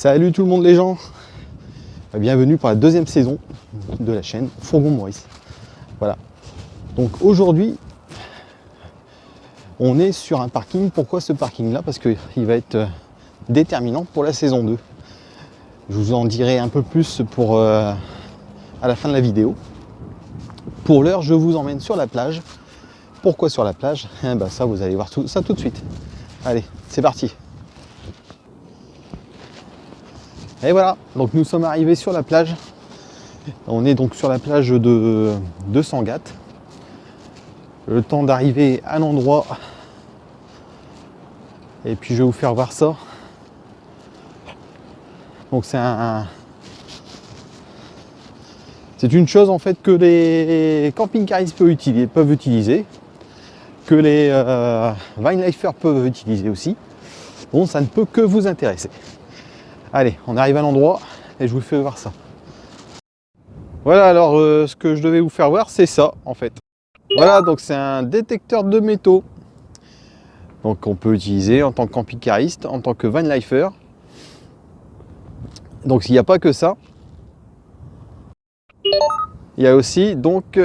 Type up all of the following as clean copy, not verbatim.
Salut tout le monde les gens, bienvenue pour la deuxième saison de la chaîne Fourgon Maurice. Voilà, donc aujourd'hui on est sur un parking. Pourquoi ce parking là? Parce qu'il va être déterminant pour la saison 2. Je vous en dirai un peu plus à la fin de la vidéo. Pour l'heure je vous emmène sur la plage. Pourquoi sur la plage? Ça vous allez voir tout ça tout de suite. Allez, c'est parti. Et voilà, donc nous sommes arrivés sur la plage. On est donc sur la plage de Sangatte. Le temps d'arriver à l'endroit. Et puis je vais vous faire voir ça. Donc c'est c'est une chose en fait que les camping-caristes peuvent utiliser, que les Vinelifers peuvent utiliser aussi. Bon, ça ne peut que vous intéresser. Allez, on arrive à l'endroit et je vous fais voir ça. Voilà, alors ce que je devais vous faire voir, c'est ça en fait. Voilà, donc c'est un détecteur de métaux. Donc on peut utiliser en tant que camping-cariste, en tant que vanlifer. Donc il n'y a pas que ça. Il y a aussi donc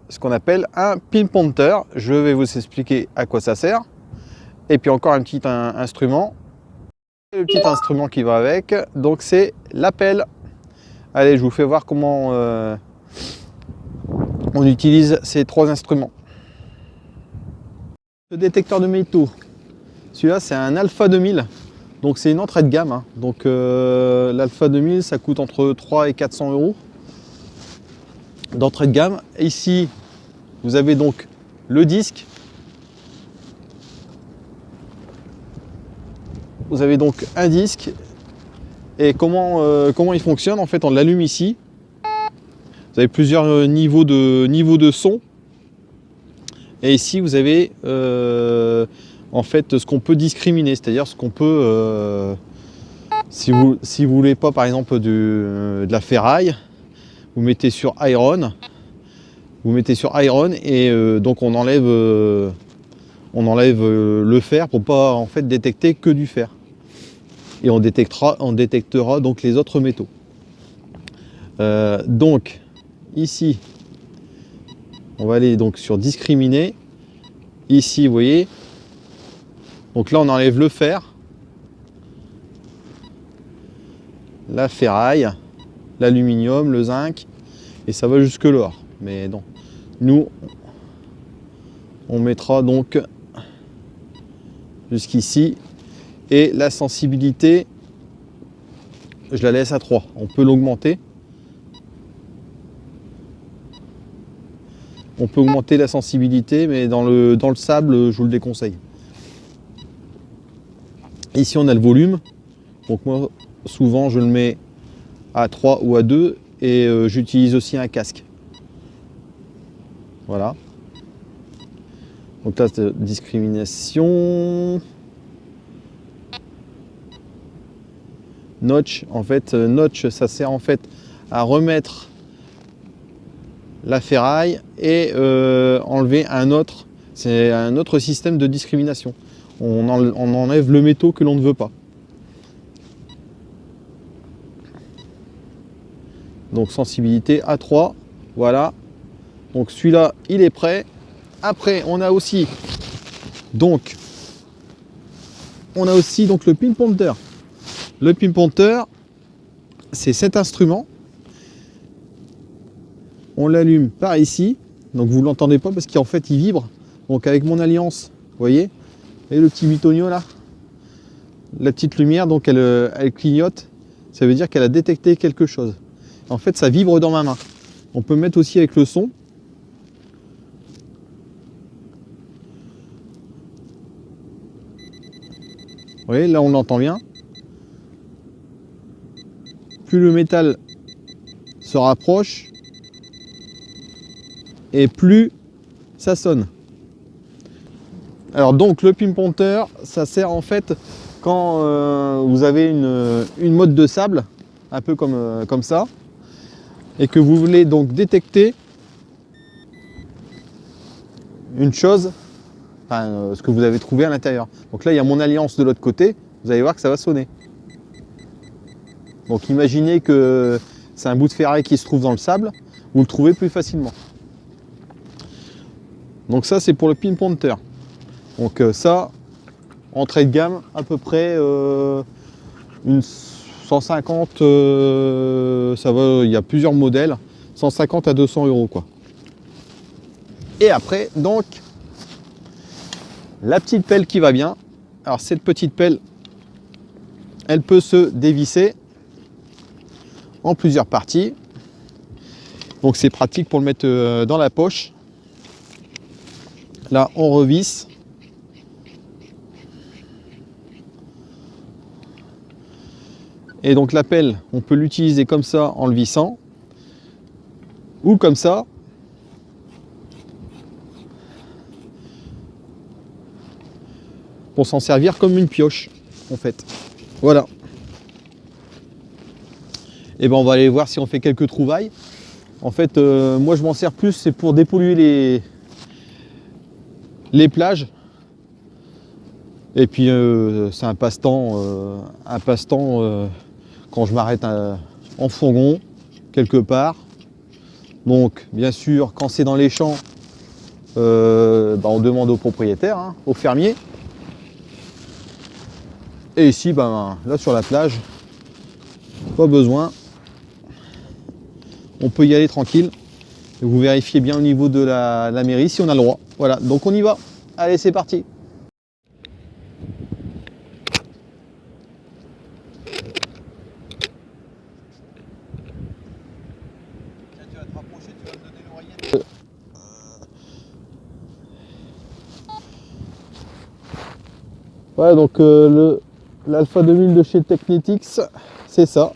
ce qu'on appelle un pinpointer. Je vais vous expliquer à quoi ça sert. Et puis encore un petit instrument. Le petit instrument qui va avec, donc c'est l'appel. Allez, je vous fais voir comment on utilise ces trois instruments. Le détecteur de métaux, celui-là c'est un Alpha 2000, donc c'est une entrée de gamme. Donc l'Alpha 2000 ça coûte entre 300 et 400 euros d'entrée de gamme. Et ici vous avez donc le disque. Vous avez donc un disque. Et comment il fonctionne? En fait, on l'allume ici. Vous avez plusieurs niveaux de son. Et ici, vous avez en fait ce qu'on peut discriminer, c'est-à-dire ce qu'on peut, si vous voulez pas, par exemple, de la ferraille, vous mettez sur Iron. Vous mettez sur Iron et donc on enlève le fer pour pas en fait détecter que du fer. Et on détectera donc les autres métaux. Donc ici, on va aller donc sur discriminer. Ici, vous voyez, donc là on enlève le fer, la ferraille, l'aluminium, le zinc, et ça va jusque l'or. Mais non, nous on mettra donc jusqu'ici. Et la sensibilité, je la laisse à 3. On peut l'augmenter. On peut augmenter la sensibilité, mais dans le sable, je vous le déconseille. Ici, on a le volume. Donc moi, souvent, je le mets à 3 ou à 2. Et j'utilise aussi un casque. Voilà. Donc là, c'est discrimination. Notch, en fait, notch, ça sert en fait à remettre la ferraille et enlever c'est un autre système de discrimination. On enlève le métaux que l'on ne veut pas. Donc sensibilité A3, voilà. Donc celui-là, il est prêt. Après, on a aussi donc le pinpointer. Le pinpointer, c'est cet instrument. On l'allume par ici. Donc vous ne l'entendez pas parce qu'en fait il vibre. Donc avec mon alliance, vous voyez, et le petit bitonio là, la petite lumière, donc elle clignote. Ça veut dire qu'elle a détecté quelque chose. En fait, ça vibre dans ma main. On peut mettre aussi avec le son. Vous voyez, là on l'entend bien. Plus le métal se rapproche et plus ça sonne. Alors donc le pinpointer, ça sert en fait quand vous avez une motte de sable, un peu comme ça, et que vous voulez donc détecter une chose, ce que vous avez trouvé à l'intérieur. Donc là il y a mon alliance de l'autre côté, vous allez voir que ça va sonner. Donc imaginez que c'est un bout de ferraille qui se trouve dans le sable, vous le trouvez plus facilement. Donc ça c'est pour le pinpointer. Donc ça, entrée de gamme à peu près une 150, ça va, il y a plusieurs modèles, 150 à 200 € quoi. Et après donc la petite pelle qui va bien. Alors cette petite pelle, elle peut se dévisser en plusieurs parties. Donc c'est pratique pour le mettre dans la poche. Là on revisse. Et donc la pelle, on peut l'utiliser comme ça en le vissant. Ou comme ça. Pour s'en servir comme une pioche en fait. Voilà. Et ben on va aller voir si on fait quelques trouvailles. En fait, moi je m'en sers plus, c'est pour dépolluer les plages. Et puis c'est un passe-temps quand je m'arrête en fourgon quelque part. Donc bien sûr quand c'est dans les champs, on demande au propriétaire, hein, au fermier. Et ici, là sur la plage, pas besoin. On peut y aller tranquille. Et vous vérifiez bien au niveau de la mairie si on a le droit. Voilà, donc on y va. Allez, c'est parti. Tu vas te rapprocher, tu vas me donner l'oreillette. Voilà, donc l'Alpha 2000 de chez Technetics, c'est ça.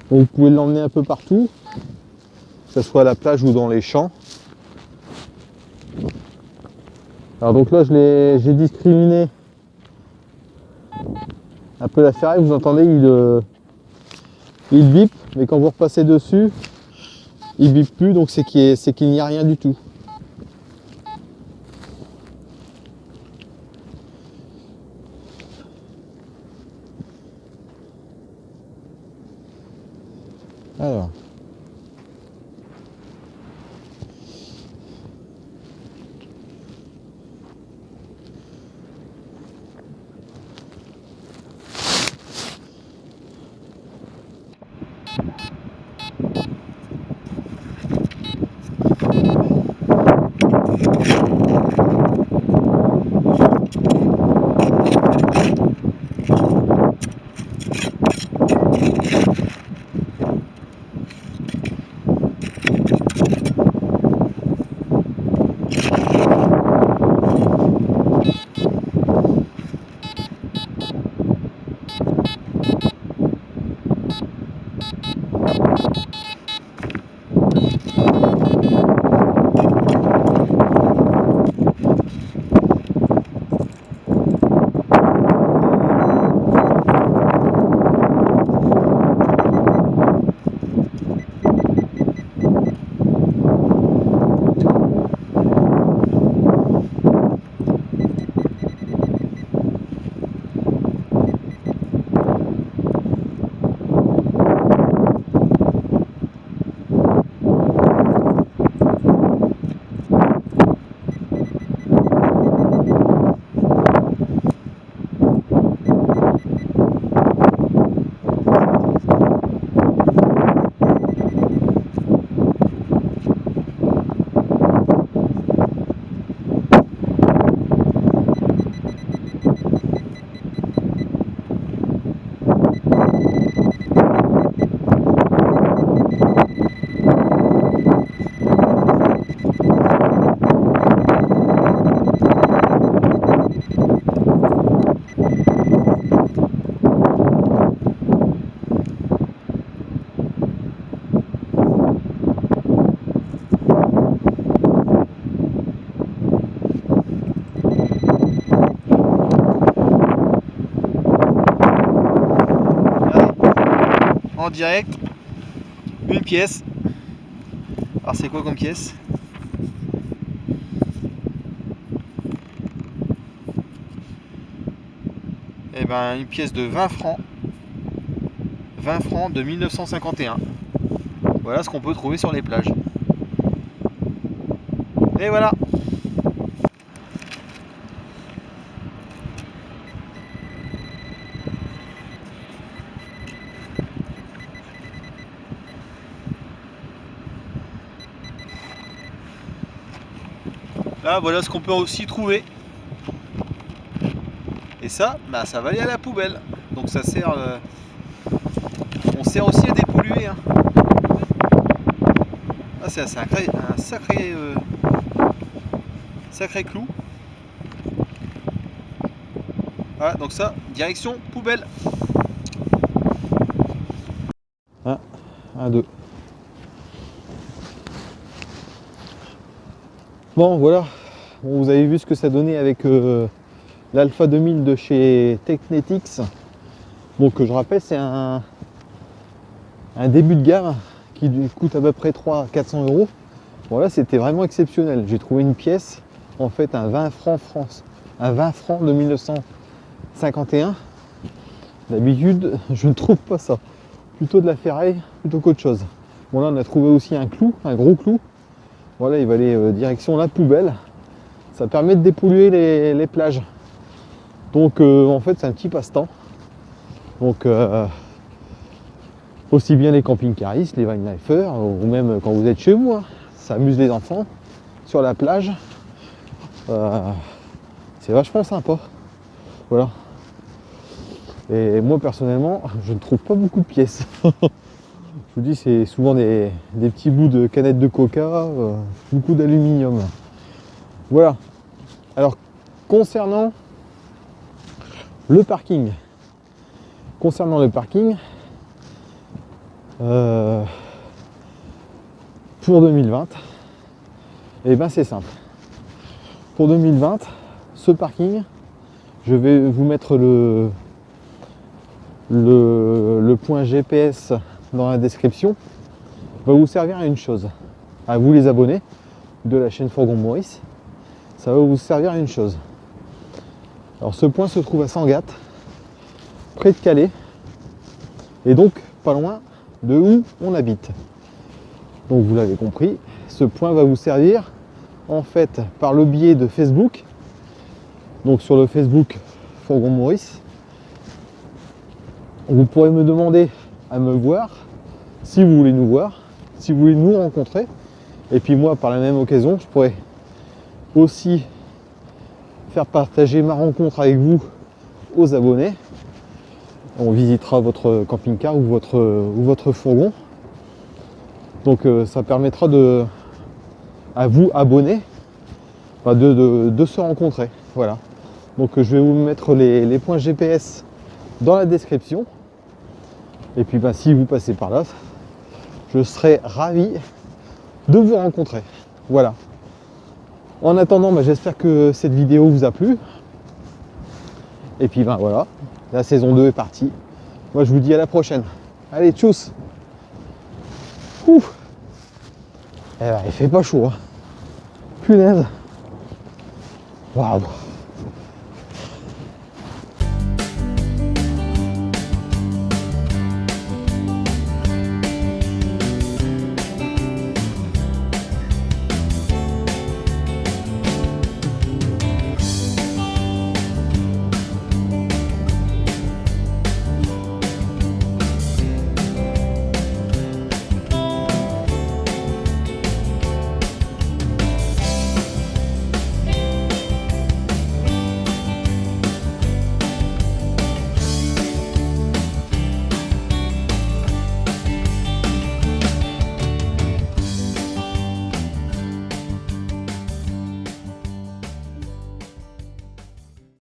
Donc vous pouvez l'emmener un peu partout, que ce soit à la plage ou dans les champs. Alors donc là j'ai discriminé un peu la ferraille, vous entendez, il bip, mais quand vous repassez dessus, il bip plus, donc c'est qu'il n'y a rien du tout. Alors. En direct, une pièce. Alors c'est quoi comme pièce? Eh ben une pièce de 20 francs. 20 francs de 1951. Voilà ce qu'on peut trouver sur les plages. Et voilà. Là, voilà ce qu'on peut aussi trouver. Et ça, bah, ça va aller à la poubelle. Donc ça sert, on sert aussi à dépolluer. Hein. Ah, c'est un sacré clou. Voilà, donc ça, direction poubelle. 1, 2. Bon, voilà. Bon, vous avez vu ce que ça donnait avec l'Alpha 2000 de chez Technetics. Donc, je rappelle, c'est un début de gamme qui coûte à peu près 300-400 euros. Voilà, c'était vraiment exceptionnel. J'ai trouvé une pièce, en fait, un 20 francs France, un 20 francs de 1951. D'habitude, je ne trouve pas ça. Plutôt de la ferraille, plutôt qu'autre chose. Bon, là, on a trouvé aussi un clou, un gros clou. Voilà, il va aller direction la poubelle. Ça permet de dépolluer les plages. Donc, en fait, c'est un petit passe-temps. Donc, aussi bien les camping-caristes, les vinelifers, ou même quand vous êtes chez vous, hein, ça amuse les enfants sur la plage. C'est vachement sympa. Voilà. Et moi personnellement, je ne trouve pas beaucoup de pièces. Je vous dis, c'est souvent des petits bouts de canettes de coca, beaucoup d'aluminium. Voilà. Alors, concernant le parking, pour 2020, et ben c'est simple. Pour 2020, ce parking, je vais vous mettre le point GPS dans la description, va vous servir à une chose. À vous les abonnés de la chaîne Fourgon Maurice, ça va vous servir à une chose. Alors ce point se trouve à Sangatte, près de Calais, et donc pas loin de où on habite. Donc vous l'avez compris, ce point va vous servir en fait par le biais de Facebook. Donc sur le Facebook Fourgon Maurice, vous pourrez me demander à me voir si vous voulez nous voir, si vous voulez nous rencontrer. Et puis moi, par la même occasion, je pourrais aussi faire partager ma rencontre avec vous aux abonnés. On visitera votre camping-car ou votre fourgon. Donc ça permettra à vous abonnés de se rencontrer. Voilà. Donc je vais vous mettre les points GPS dans la description. Et puis si vous passez par là, je serai ravi de vous rencontrer. Voilà. En attendant, j'espère que cette vidéo vous a plu. Et puis voilà, la saison 2 est partie. Moi je vous dis à la prochaine. Allez, tchuss. Ouf. Il fait pas chaud. Hein. Punaise. Waouh.